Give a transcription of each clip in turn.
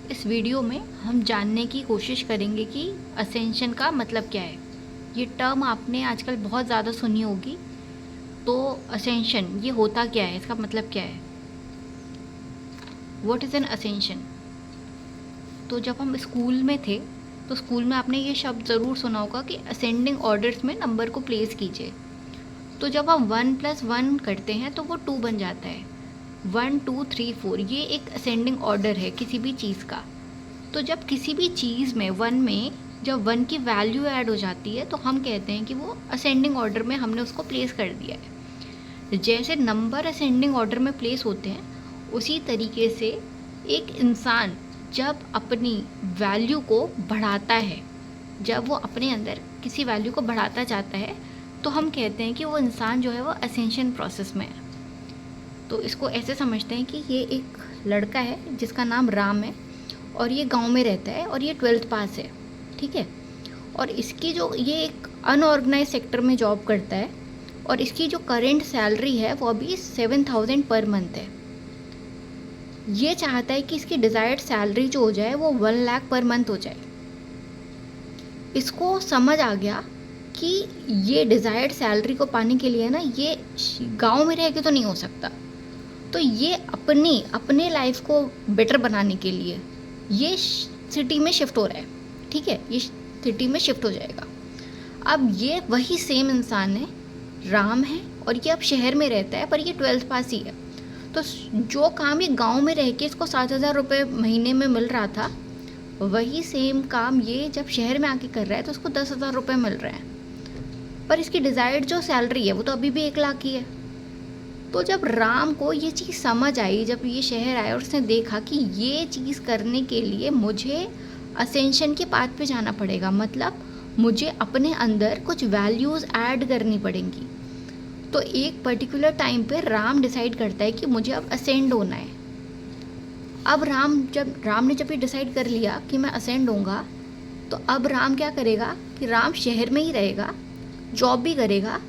इस वीडियो में हम जानने की कोशिश करेंगे कि असेंशन का मतलब क्या है। ये टर्म आपने आजकल बहुत ज़्यादा सुनी होगी। तो असेंशन ये होता क्या है, इसका मतलब क्या है, व्हाट इज़ एन असेंशन। तो जब हम स्कूल में थे तो स्कूल में आपने ये शब्द ज़रूर सुना होगा कि असेंडिंग ऑर्डर्स में नंबर को प्लेस कीजिए। तो जब हम 1+1 करते हैं तो वो 2 बन जाता है। 1 2 3 4 ये एक असेंडिंग ऑर्डर है किसी भी चीज़ का। तो जब किसी भी चीज़ में 1 में जब 1 की वैल्यू ऐड हो जाती है तो हम कहते हैं कि वो असेंडिंग ऑर्डर में हमने उसको प्लेस कर दिया है। जैसे नंबर असेंडिंग ऑर्डर में प्लेस होते हैं उसी तरीके से एक इंसान जब अपनी वैल्यू को बढ़ाता है, जब वो अपने अंदर किसी वैल्यू को बढ़ाता जाता है तो हम कहते हैं कि वो इंसान जो है वो असेंशन प्रोसेस में है। तो इसको ऐसे समझते हैं कि ये एक लड़का है जिसका नाम राम है और ये गांव में रहता है और ये 12th पास है, ठीक है। और इसकी जो ये एक अनऑर्गेनाइज सेक्टर में जॉब करता है और इसकी जो करंट सैलरी है वो अभी 7,000 पर मंथ है। ये चाहता है कि इसकी डिज़ायर्ड सैलरी जो हो जाए वो 1 लाख पर मंथ हो जाए। इसको समझ आ गया कि ये डिज़ायर्ड सैलरी को पाने के लिए ना ये गांव में रह के तो नहीं हो सकता। तो ये अपने लाइफ को बेटर बनाने के लिए ये सिटी में शिफ्ट हो रहा है, ठीक है। ये सिटी में शिफ्ट हो जाएगा। अब ये वही सेम इंसान है, राम है, और ये अब शहर में रहता है पर ये 12th पास ही है। तो जो काम ये गांव में रह के इसको 7,000 रुपये महीने में मिल रहा था, वही सेम काम ये जब शहर में आके कर रहा है तो उसको 10,000 रुपये मिल रहे हैं। पर इसकी डिज़ायर्ड जो सैलरी है वो तो अभी भी 1 लाख ही है। तो जब राम को ये चीज़ समझ आई, जब ये शहर आया और उसने देखा कि ये चीज़ करने के लिए मुझे असेंशन के पाथ पे जाना पड़ेगा, मतलब मुझे अपने अंदर कुछ वैल्यूज़ ऐड करनी पड़ेंगी। तो एक पर्टिकुलर टाइम पे राम डिसाइड करता है कि मुझे अब असेंड होना है। अब राम ने जब ये डिसाइड कर लिया कि मैं असेंड होऊंगा, तो अब राम क्या करेगा कि राम शहर में ही रहेगा, जॉब भी करेगा,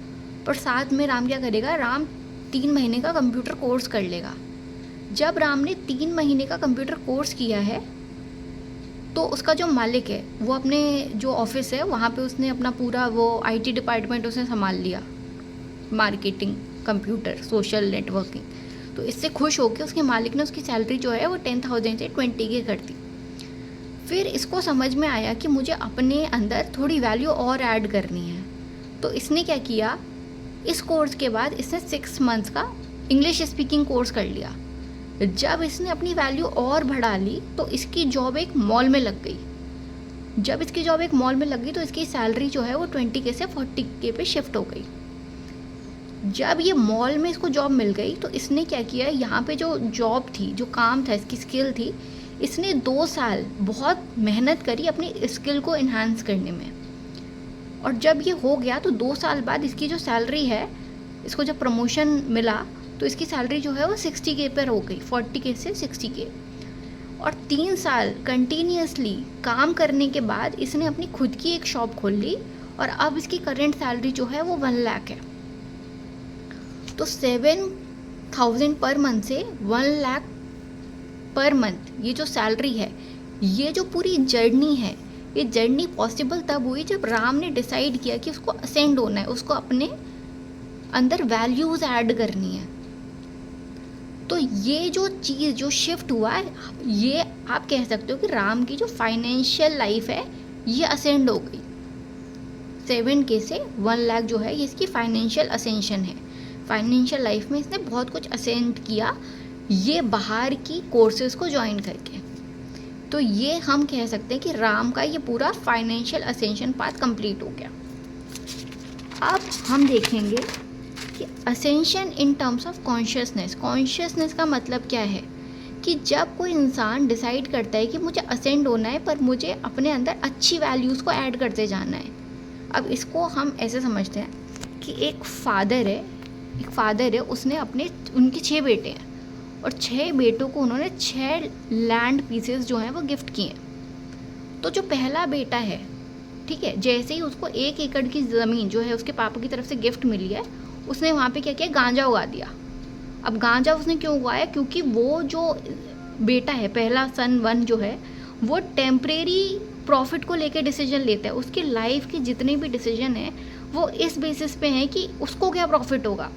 पर साथ में राम क्या करेगा, राम 3 महीने का कंप्यूटर कोर्स कर लेगा। जब राम ने 3 महीने का कंप्यूटर कोर्स किया है तो उसका जो मालिक है वो अपने जो ऑफिस है वहाँ पे उसने अपना पूरा वो आईटी डिपार्टमेंट उसने संभाल लिया, मार्केटिंग, कंप्यूटर, सोशल नेटवर्किंग। तो इससे खुश होकर उसके मालिक ने उसकी सैलरी जो है वो 10,000 से 20 के कर दी। फिर इसको समझ में आया कि मुझे अपने अंदर थोड़ी वैल्यू और ऐड करनी है। तो इसने क्या किया, इस कोर्स के बाद इसने 6 मंथ्स का इंग्लिश स्पीकिंग कोर्स कर लिया। जब इसने अपनी वैल्यू और बढ़ा ली तो इसकी जॉब एक मॉल में लग गई। जब इसकी जॉब एक मॉल में लग गई तो इसकी सैलरी जो है वो 20 से 40 पे शिफ्ट हो गई। जब ये मॉल में इसको जॉब मिल गई तो इसने क्या किया, यहाँ पे जो जॉब थी, जो काम था, इसकी स्किल थी, इसने 2 साल बहुत मेहनत करी अपनी स्किल को इन्हांस करने में। और जब ये हो गया तो 2 साल बाद इसकी जो सैलरी है, इसको जब प्रमोशन मिला तो इसकी सैलरी जो है वो 60K पर हो गई, 40K से 60K। और 3 साल कंटिन्यूसली काम करने के बाद इसने अपनी खुद की एक शॉप खोल ली और अब इसकी करंट सैलरी जो है वो 1 लाख है। तो 7,000 पर मंथ से 1 लाख पर मंथ ये जो सैलरी है, ये जो पूरी जर्नी है, ये जर्नी पॉसिबल तब हुई जब राम ने डिसाइड किया कि उसको असेंड होना है, उसको अपने अंदर वैल्यूज़ ऐड करनी है। तो ये जो चीज़ जो शिफ्ट हुआ है, ये आप कह सकते हो कि राम की जो फाइनेंशियल लाइफ है ये असेंड हो गई। 7K से 1 लाख जो है ये इसकी फाइनेंशियल असेंशन है। फाइनेंशियल लाइफ में इसने बहुत कुछ असेंड किया ये बाहर की कोर्सेज को ज्वाइन करके। तो ये हम कह सकते हैं कि राम का ये पूरा फाइनेंशियल असेंशन पाथ कंप्लीट हो गया। अब हम देखेंगे कि ascension in terms of consciousness. Consciousness का मतलब क्या है कि जब कोई इंसान डिसाइड करता है कि मुझे असेंड होना है पर मुझे अपने अंदर अच्छी वैल्यूज़ को ऐड करते जाना है। अब इसको हम ऐसे समझते हैं कि एक फादर है, उसने उनके 6 बेटे हैं और 6 बेटों को उन्होंने 6 लैंड पीसेस जो हैं वो गिफ्ट किए हैं। तो जो पहला बेटा है, ठीक है, जैसे ही उसको 1 एकड़ की ज़मीन जो है उसके पापा की तरफ से गिफ्ट मिली है, उसने वहाँ पे क्या किया, गांजा उगा दिया। अब गांजा उसने क्यों उगाया, क्योंकि वो जो बेटा है, पहला सन 1 जो है, वो टेम्परेरी प्रॉफिट को लेके डिसीजन लेता है। उसकी लाइफ के जितने भी डिसीजन हैं वो इस बेसिस पे हैं कि उसको क्या प्रॉफिट होगा।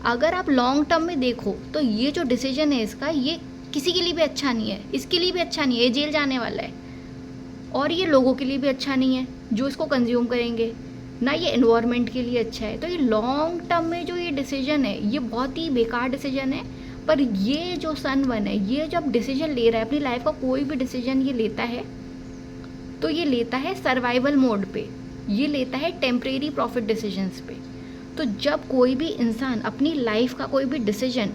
अगर आप लॉन्ग टर्म में देखो तो ये जो डिसीजन है इसका, ये किसी के लिए भी अच्छा नहीं है, इसके लिए भी अच्छा नहीं है, ये जेल जाने वाला है, और ये लोगों के लिए भी अच्छा नहीं है जो इसको कंज्यूम करेंगे, ना ये एनवायरनमेंट के लिए अच्छा है। तो ये लॉन्ग टर्म में जो ये डिसीजन है ये बहुत ही बेकार डिसीजन है। पर ये जो सन 1 है, ये जब डिसीजन ले रहा है अपनी लाइफ का, कोई भी डिसीजन ये लेता है तो ये लेता है सर्वाइवल मोड पे, ये लेता है टेम्परेरी प्रॉफिट डिसीजंस पे। तो जब कोई भी इंसान अपनी लाइफ का कोई भी डिसीजन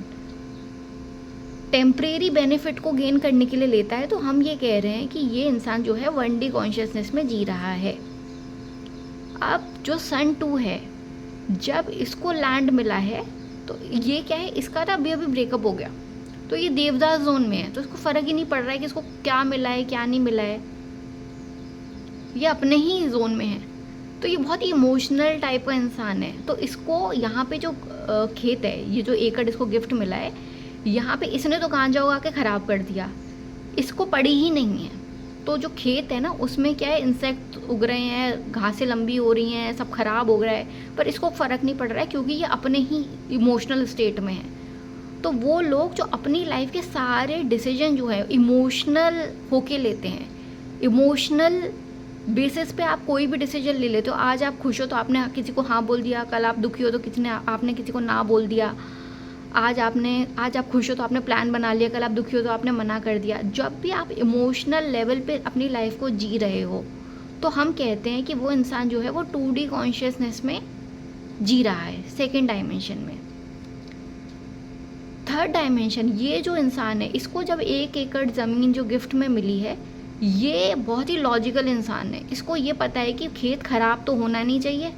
टेम्परेरी बेनिफिट को गेन करने के लिए लेता है तो हम ये कह रहे हैं कि ये इंसान जो है 1D कॉन्शियसनेस में जी रहा है। अब जो सन 2 है, जब इसको लैंड मिला है तो ये क्या है, इसका ना अभी ब्रेकअप हो गया, तो ये देवदास जोन में है, तो इसको फ़र्क ही नहीं पड़ रहा है कि इसको क्या मिला है क्या नहीं मिला है, ये अपने ही जोन में है। तो ये बहुत इमोशनल टाइप का इंसान है। तो इसको यहाँ पे जो खेत है, ये जो एकड़ इसको गिफ्ट मिला है, यहाँ पे इसने तो गांजा उगा के ख़राब कर दिया, इसको पड़ी ही नहीं है। तो जो खेत है ना उसमें क्या है, इंसेक्ट उग रहे हैं, घासें लंबी हो रही हैं, सब खराब हो रहा है, पर इसको फ़र्क नहीं पड़ रहा है क्योंकि ये अपने ही इमोशनल स्टेट में है। तो वो लोग जो अपनी लाइफ के सारे डिसीजन जो है इमोशनल होके लेते हैं, इमोशनल बेसिस पे आप कोई भी डिसीजन ले लेते हो। आज आप खुश हो तो आपने किसी को हाँ बोल दिया, कल आप दुखी हो तो आपने किसी को ना बोल दिया। आज आप खुश हो तो आपने प्लान बना लिया, कल आप दुखी हो तो आपने मना कर दिया। जब भी आप इमोशनल लेवल पे अपनी लाइफ को जी रहे हो तो हम कहते हैं कि वो इंसान जो है वो 2D कॉन्शियसनेस में जी रहा है, सेकेंड डायमेंशन में। थर्ड डायमेंशन, ये जो इंसान है इसको जब 1 एकड़ ज़मीन जो गिफ्ट में मिली है, ये बहुत ही लॉजिकल इंसान है। इसको ये पता है कि खेत ख़राब तो होना नहीं चाहिए,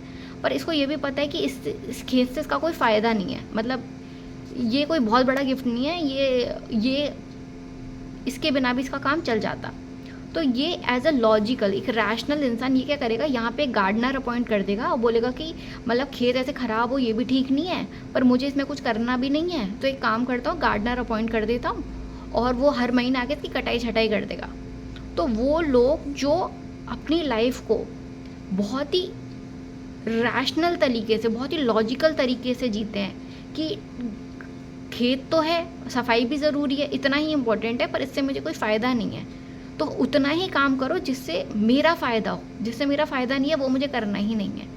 पर इसको ये भी पता है कि इस खेत से इसका कोई फ़ायदा नहीं है, मतलब ये कोई बहुत बड़ा गिफ्ट नहीं है, ये इसके बिना भी इसका काम चल जाता। तो ये एज अ लॉजिकल एक रैशनल इंसान ये क्या करेगा, यहाँ पे गार्डनर अपॉइंट कर देगा और बोलेगा कि मतलब खेत ऐसे ख़राब हो ये भी ठीक नहीं है, पर मुझे इसमें कुछ करना भी नहीं है, तो एक काम करता हूँ गार्डनर अपॉइंट कर देता हूँ और वो हर महीने आके इसकी कटाई छटाई कर देगा। तो वो लोग जो अपनी लाइफ को बहुत ही रैशनल तरीके से, बहुत ही लॉजिकल तरीके से जीते हैं कि खेत तो है, सफाई भी ज़रूरी है, इतना ही इम्पोर्टेंट है, पर इससे मुझे कोई फ़ायदा नहीं है, तो उतना ही काम करो जिससे मेरा फ़ायदा हो, जिससे मेरा फ़ायदा नहीं है वो मुझे करना ही नहीं है।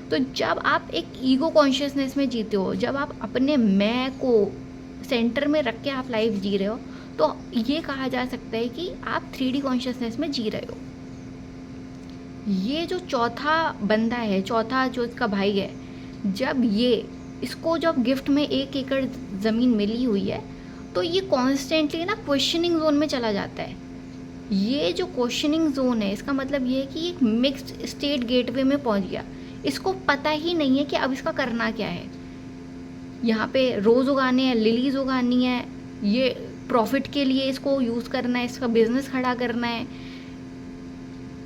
तो जब आप एक ईगो कॉन्शियसनेस में जीते हो, जब आप अपने मैं को सेंटर में रख के आप लाइफ जी रहे हो, तो ये कहा जा सकता है कि आप 3D कॉन्शियसनेस में जी रहे हो। ये जो चौथा बंदा है, चौथा जो इसका भाई है, जब इसको जब गिफ्ट में 1 एकड़ ज़मीन मिली हुई है तो ये कॉन्स्टेंटली ना क्वेश्चनिंग जोन में चला जाता है। ये जो क्वेश्चनिंग जोन है इसका मतलब ये है कि एक मिक्स्ड स्टेट गेटवे में पहुंच गया, इसको पता ही नहीं है कि अब इसका करना क्या है। यहाँ पे रोज़ उगाने हैं, लिलीज़ उगानी है, ये प्रॉफिट के लिए इसको यूज़ करना है, इसका बिजनेस खड़ा करना है,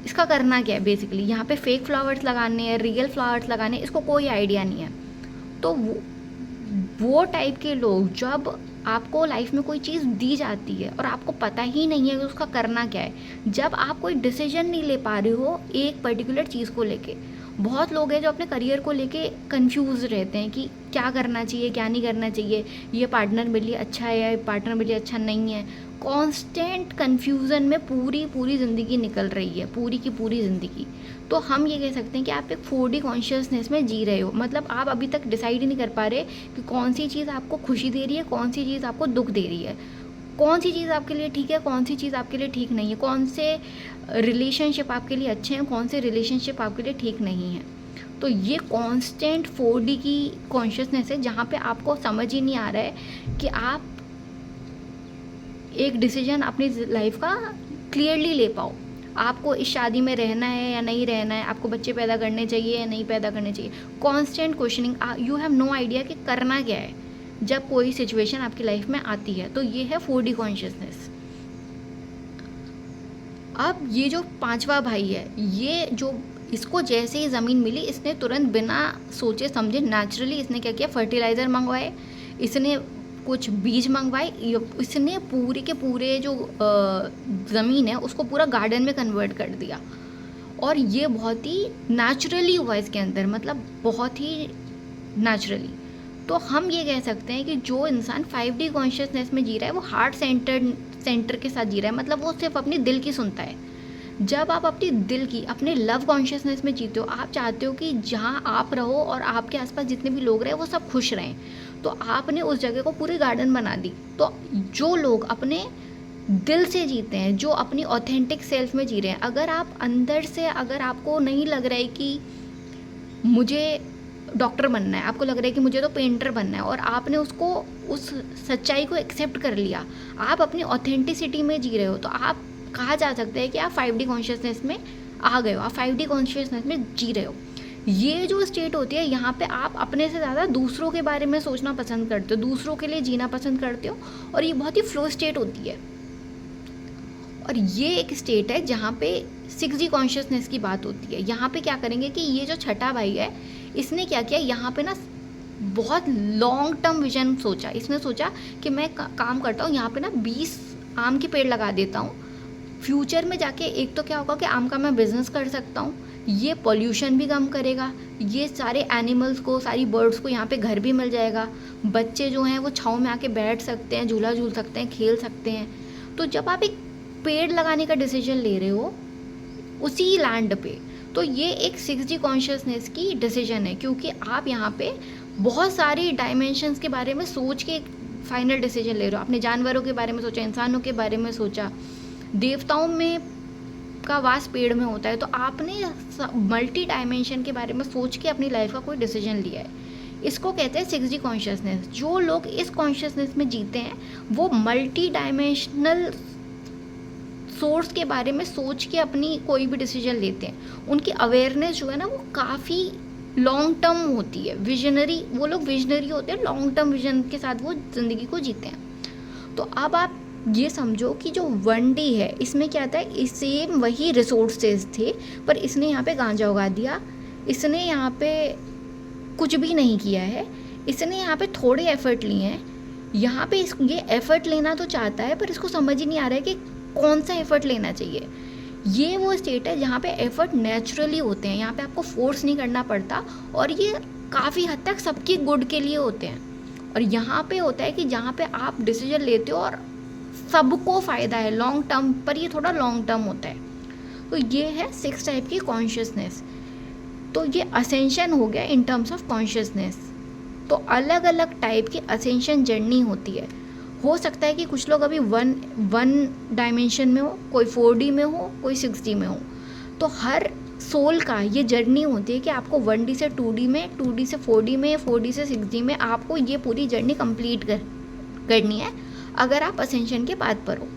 इसका करना क्या है बेसिकली। यहाँ पे फेक फ्लावर्स लगाने हैं, रियल फ्लावर्स लगाने हैं, इसको कोई आइडिया नहीं है। तो वो टाइप के लोग, जब आपको लाइफ में कोई चीज़ दी जाती है और आपको पता ही नहीं है कि उसका करना क्या है, जब आप कोई डिसीजन नहीं ले पा रहे हो एक पर्टिकुलर चीज़ को लेके। बहुत लोग हैं जो अपने करियर को लेके कंफ्यूज रहते हैं कि क्या करना चाहिए क्या नहीं करना चाहिए, ये पार्टनर मेरे लिए अच्छा है या पार्टनर मेरे लिए अच्छा नहीं है। कांस्टेंट कन्फ्यूज़न में पूरी ज़िंदगी निकल रही है, पूरी की पूरी ज़िंदगी। तो हम ये कह सकते हैं कि आप एक 4D कॉन्शियसनेस में जी रहे हो, मतलब आप अभी तक डिसाइड ही नहीं कर पा रहे कि कौन सी चीज़ आपको खुशी दे रही है, कौन सी चीज़ आपको दुख दे रही है, कौन सी चीज़ आपके लिए ठीक है, कौन सी चीज़ आपके लिए ठीक नहीं है, कौन से रिलेशनशिप आपके लिए अच्छे हैं, कौन से रिलेशनशिप आपके लिए ठीक नहीं है। तो ये कांस्टेंट 4D की कॉन्शियसनेस है जहाँ पे आपको समझ ही नहीं आ रहा है कि आप एक डिसीजन अपनी लाइफ का क्लियरली ले पाओ। आपको इस शादी में रहना है या नहीं रहना है, आपको बच्चे पैदा करने चाहिए या नहीं पैदा करने चाहिए, constant questioning, you have no idea कि करना क्या है जब कोई सिचुएशन आपकी लाइफ में आती है। तो ये है 4D कॉन्शियसनेस। अब ये जो पांचवा भाई है, ये जो इसको जैसे ही ज़मीन मिली इसने तुरंत बिना सोचे समझे नेचुरली इसने क्या किया, फर्टिलाइज़र मंगवाए, इसने कुछ बीज मंगवाए, इसने पूरे के पूरे जो ज़मीन है उसको पूरा गार्डन में कन्वर्ट कर दिया। और ये बहुत ही नेचुरली हुआ इसके अंदर, मतलब बहुत ही नेचुरली। तो हम ये कह सकते हैं कि जो इंसान 5D कॉन्शियसनेस में जी रहा है वो हार्ट सेंटर के साथ जी रहा है, मतलब वो सिर्फ अपनी दिल की सुनता है। जब आप अपनी दिल की, अपने लव कॉन्शियसनेस में जीते हो, आप चाहते हो कि जहाँ आप रहो और आपके आसपास जितने भी लोग रहे वो सब खुश रहें, तो आपने उस जगह को पूरी गार्डन बना दी। तो जो लोग अपने दिल से जीते हैं, जो अपनी ऑथेंटिक सेल्फ में जी रहे हैं, अगर आप अंदर से, अगर आपको नहीं लग रहा है कि मुझे डॉक्टर बनना है, आपको लग रहा है कि मुझे तो पेंटर बनना है, और आपने उसको, उस सच्चाई को एक्सेप्ट कर लिया, आप अपनी ऑथेंटिसिटी में जी रहे हो, तो आप कहा जा सकता है कि आप 5D कॉन्शियसनेस में आ गए हो, आप 5D कॉन्शियसनेस में जी रहे हो। ये जो स्टेट होती है, यहाँ पे आप अपने से ज़्यादा दूसरों के बारे में सोचना पसंद करते हो, दूसरों के लिए जीना पसंद करते हो, और ये बहुत ही फ्लो स्टेट होती है। और ये एक स्टेट है जहाँ पे 6D कॉन्शियसनेस की बात होती है। यहाँ पे क्या करेंगे कि ये जो छठा भाई है, इसने क्या किया, यहाँ पे ना बहुत लॉन्ग टर्म विजन सोचा। इसने सोचा कि मैं काम करता हूँ यहाँ पे ना 20 आम के पेड़ लगा देता हूँ, फ्यूचर में जाके एक तो क्या होगा कि आम का मैं बिज़नेस कर सकता हूँ, ये पॉल्यूशन भी कम करेगा, ये सारे एनिमल्स को, सारी बर्ड्स को यहाँ पे घर भी मिल जाएगा, बच्चे जो हैं वो छाँव में आके बैठ सकते हैं, झूला झूल सकते हैं, खेल सकते हैं। तो जब आप एक पेड़ लगाने का डिसीजन ले रहे हो उसी लैंड पे, तो ये एक 6D कॉन्शियसनेस की डिसीजन है, क्योंकि आप यहाँ पे बहुत सारी डायमेंशंस के बारे में सोच के फाइनल डिसीजन ले रहे हो। आपने जानवरों के बारे में सोचा, इंसानों के बारे में सोचा, देवताओं में का वास पेड़ में होता है, तो आपने मल्टी डायमेंशन के बारे में सोच के अपनी लाइफ का कोई डिसीजन लिया है। इसको कहते हैं 6D कॉन्शियसनेस। जो लोग इस कॉन्शियसनेस में जीते हैं वो मल्टी डायमेंशनल सोर्स के बारे में सोच के अपनी कोई भी डिसीजन लेते हैं। उनकी अवेयरनेस जो है ना वो काफ़ी लॉन्ग टर्म होती है, विजनरी, वो लोग विजनरी होते हैं, लॉन्ग टर्म विजन के साथ वो ज़िंदगी को जीते हैं। तो अब आप ये समझो कि जो 1D है इसमें क्या था, सेम वही रिसोर्सेज थे, पर इसने यहाँ पे गांजा उगा दिया, इसने यहाँ पे कुछ भी नहीं किया है, इसने यहाँ पे थोड़े एफर्ट लिए हैं। यहाँ पे ये एफर्ट लेना तो चाहता है, पर इसको समझ ही नहीं आ रहा है कि कौन सा एफर्ट लेना चाहिए। ये वो स्टेट है जहाँ पे एफर्ट नेचुरली होते हैं, यहाँ पे आपको फोर्स नहीं करना पड़ता, और ये काफ़ी हद तक सबकी गुड के लिए होते हैं। और यहाँ पे होता है कि जहाँ पे आप डिसीजन लेते हो और सबको फ़ायदा है लॉन्ग टर्म, पर ये थोड़ा लॉन्ग टर्म होता है। तो ये है 6 टाइप की कॉन्शियसनेस। तो ये असेंशन हो गया इन टर्म्स ऑफ कॉन्शियसनेस। तो अलग अलग टाइप की असेंशन जर्नी होती है। हो सकता है कि कुछ लोग अभी वन डायमेंशन में हो, कोई 4D में हो, कोई 6D में हो। तो हर सोल का ये जर्नी होती है कि आपको 1D से 2D में, 2D से 4D में, 4D से 6D में आपको ये पूरी जर्नी कंप्लीट करनी है, अगर आप असेंशन के पाथ पर हो।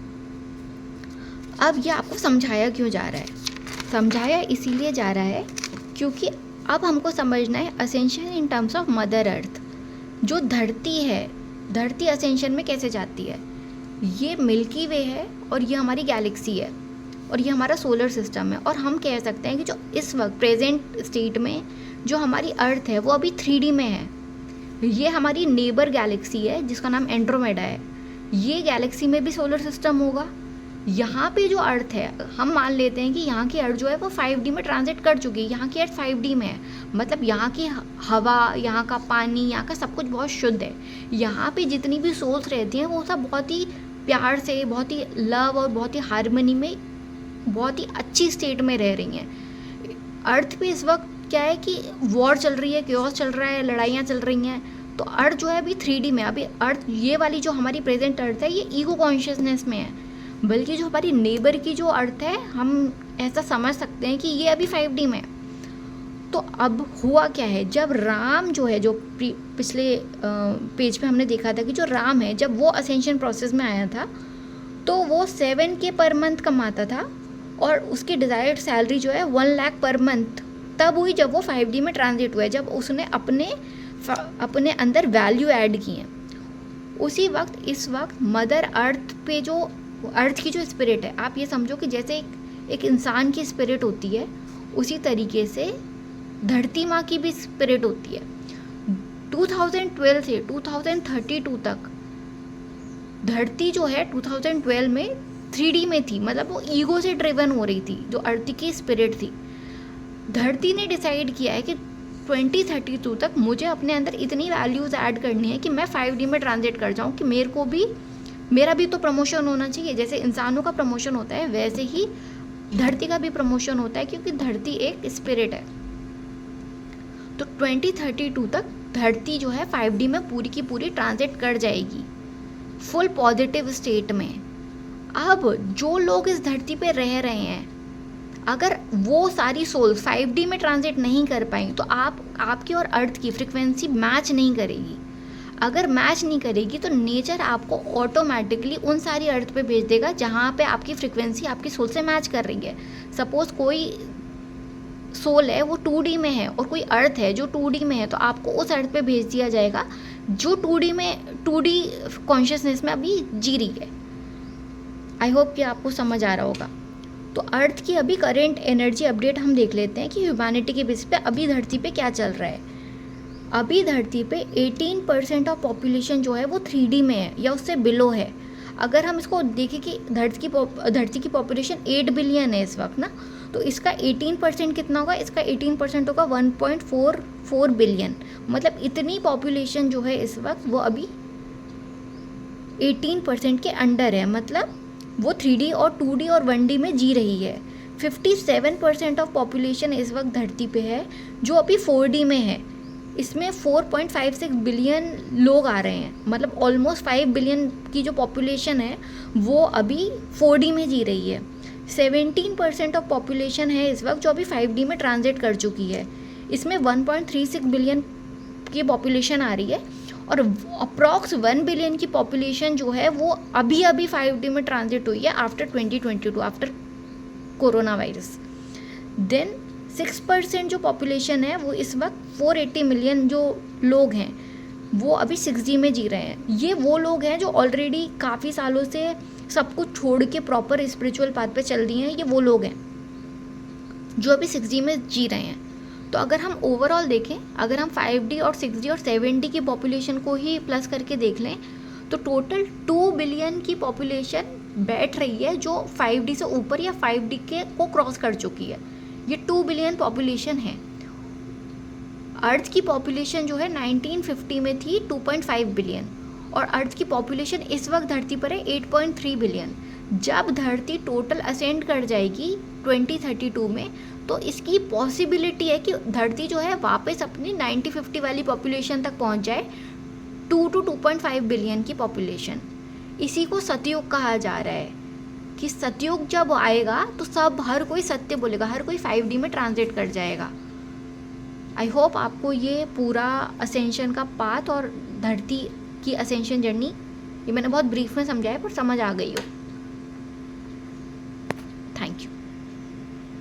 अब ये आपको समझाया क्यों जा रहा है? समझाया इसीलिए जा रहा है क्योंकि अब हमको समझना है ascension in terms of mother earth. जो धरती है, धरती असेंशन में कैसे जाती है? ये मिल्की वे है और ये हमारी गैलेक्सी है और ये हमारा सोलर सिस्टम है। और हम कह सकते हैं कि जो इस वक्त प्रेजेंट स्टेट में जो हमारी अर्थ है वो अभी 3D में है। ये हमारी नेबर गैलेक्सी है जिसका नाम एंड्रोमेडा है। ये गैलेक्सी में भी सोलर सिस्टम होगा। यहाँ पे जो अर्थ है, हम मान लेते हैं कि यहाँ की अर्थ जो है वो 5D में ट्रांजिट कर चुकी है। यहाँ की अर्थ 5D में है, मतलब यहाँ की हवा, यहाँ का पानी, यहाँ का सब कुछ बहुत शुद्ध है। यहाँ पे जितनी भी सोल्स रहती हैं वो सब बहुत ही प्यार से, बहुत ही लव और बहुत ही हारमनी में, बहुत ही अच्छी स्टेट में रह रही हैं। अर्थ पे इस वक्त क्या है कि वॉर चल रही है, क्योस चल रहा है, लड़ाइयाँ चल रही हैं। तो अर्थ जो है अभी 3D में। अभी अर्थ, ये वाली जो हमारी प्रेजेंट अर्थ है, ये ईगो कॉन्शियसनेस में है। बल्कि जो हमारी नेबर की जो अर्थ है, हम ऐसा समझ सकते हैं कि ये अभी 5D में है। तो अब हुआ क्या है, जब राम जो है, जो पिछले पेज पे हमने देखा था कि जो राम है, जब वो असेंशन प्रोसेस में आया था तो वो 7K पर मंथ कमाता था और उसकी डिज़ायर्ड सैलरी जो है 1 लाख पर मंथ तब हुई जब वो 5D में ट्रांजिट हुआ है, जब उसने अपने अंदर वैल्यू ऐड की है। उसी वक्त इस वक्त मदर अर्थ पे जो अर्थ की जो स्पिरिट है, आप ये समझो कि जैसे एक इंसान की स्पिरिट होती है, उसी तरीके से धरती माँ की भी स्पिरिट होती है। 2012 से 2032 तक धरती जो है 2012 में 3D में थी, मतलब वो ईगो से ड्रिवन हो रही थी, जो अर्थ की स्पिरिट थी। धरती ने डिसाइड किया है कि 2032 तक मुझे अपने अंदर इतनी वैल्यूज़ ऐड करनी है कि मैं 5D में ट्रांजिट कर जाऊँ, कि मेरा भी तो प्रमोशन होना चाहिए। जैसे इंसानों का प्रमोशन होता है वैसे ही धरती का भी प्रमोशन होता है, क्योंकि धरती एक स्पिरिट है। तो 2032 तक धरती जो है 5D में पूरी की पूरी ट्रांजिट कर जाएगी, फुल पॉजिटिव स्टेट में। अब जो लोग इस धरती पे रह रहे हैं, अगर वो सारी सोल 5D में ट्रांजिट नहीं कर पाई तो आपकी और अर्थ की फ्रिक्वेंसी मैच नहीं करेगी। अगर मैच नहीं करेगी तो नेचर आपको ऑटोमेटिकली उन सारी अर्थ पे भेज देगा जहाँ पे आपकी फ्रिक्वेंसी आपकी सोल से मैच कर रही है। सपोज कोई सोल है वो 2D में है और कोई अर्थ है जो 2D में है, तो आपको उस अर्थ पे भेज दिया जाएगा जो 2D कॉन्शियसनेस में अभी जी रही है। आई होप कि आपको समझ आ रहा होगा। तो अर्थ की अभी करेंट एनर्जी अपडेट हम देख लेते हैं कि ह्यूमैनिटी के बेस पे अभी धरती पे क्या चल रहा है। अभी धरती पे 18% ऑफ पॉपुलेशन जो है वो 3D में है या उससे बिलो है। अगर हम इसको देखें कि धरती की पॉपुलेशन 8 बिलियन है इस वक्त ना, तो इसका 18% कितना होगा? इसका 18% होगा 1.44 बिलियन। मतलब इतनी पॉपुलेशन जो है इस वक्त वो अभी 18% के अंडर है, मतलब वो 3D और 2D और 1D में जी रही है। 57% ऑफ पॉपुलेशन इस वक्त धरती पे है जो अभी 4D में है। इसमें 4.56 बिलियन लोग आ रहे हैं, मतलब ऑलमोस्ट 5 बिलियन की जो पॉपुलेशन है वो अभी 4D में जी रही है। 17% ऑफ पॉपुलेशन है इस वक्त जो अभी 5D में ट्रांजिट कर चुकी है। इसमें 1.36 बिलियन की पॉपुलेशन आ रही है और अप्रॉक्स 1 बिलियन की पॉपुलेशन जो है वो अभी 5D में ट्रांजिट हुई है after 2022, after corona virus. Then 6% जो पॉपुलेशन है वो इस वक्त 480 मिलियन जो लोग हैं वो अभी 6D में जी रहे हैं। ये वो लोग हैं जो ऑलरेडी काफ़ी सालों से सब कुछ छोड़ के प्रॉपर स्पिरिचुअल पाथ पे चल दिए हैं। ये वो लोग हैं जो अभी 6D में जी रहे हैं। तो अगर हम ओवरऑल देखें, अगर हम 5D और 6D और 7D की पॉपुलेशन को ही प्लस करके देख लें तो टोटल 2 बिलियन की पॉपुलेशन बैठ रही है जो 5D से ऊपर या 5D को क्रॉस कर चुकी है। ये 2 बिलियन पॉपुलेशन है। अर्थ की पॉपुलेशन जो है 1950 में थी 2.5 बिलियन और अर्थ की पॉपुलेशन इस वक्त धरती पर है 8.3 बिलियन। जब धरती टोटल असेंड कर जाएगी 2032 में तो इसकी पॉसिबिलिटी है कि धरती जो है वापस अपनी 1950 वाली पॉपुलेशन तक पहुंच जाए, 2 to 2.5 बिलियन की पॉपुलेशन। इसी को सतयुग कहा जा रहा है कि सतयुग जब आएगा तो हर कोई सत्य बोलेगा, हर कोई 5D में ट्रांजिट कर जाएगा। आई होप आपको ये पूरा असेंशन का पाथ और धरती की असेंशन जर्नी ये मैंने बहुत ब्रीफ में समझाया पर समझ आ गई हो।